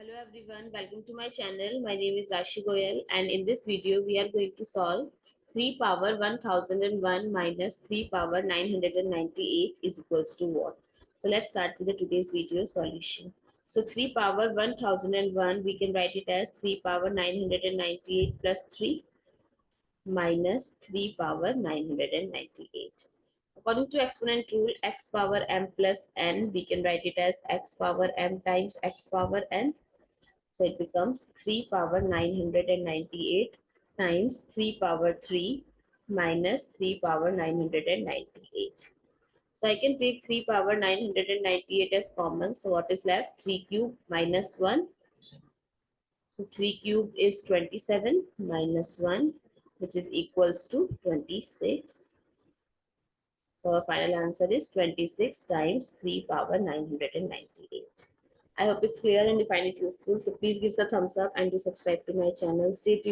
Hello everyone, welcome to my channel. My name is Rashi Goel and in this video we are going to solve 3 power 1001 minus 3 power 998 is equals to what? So let's start with the today's video solution. So 3 power 1001 we can write it as 3 power 998 plus 3 minus 3 power 998. According to exponent rule, x power m plus n, we can write it as x power m times x power n. So it becomes 3 power 998 times 3 power 3 minus 3 power 998. So I can take 3 power 998 as common. So what is left? 3 cube minus 1. So 3 cube is 27 minus 1, which is equals to 26. So our final answer is 26 times 3 power 998. I hope it's clear and you find it useful. So please give us a thumbs up and do subscribe to my channel. Stay tuned.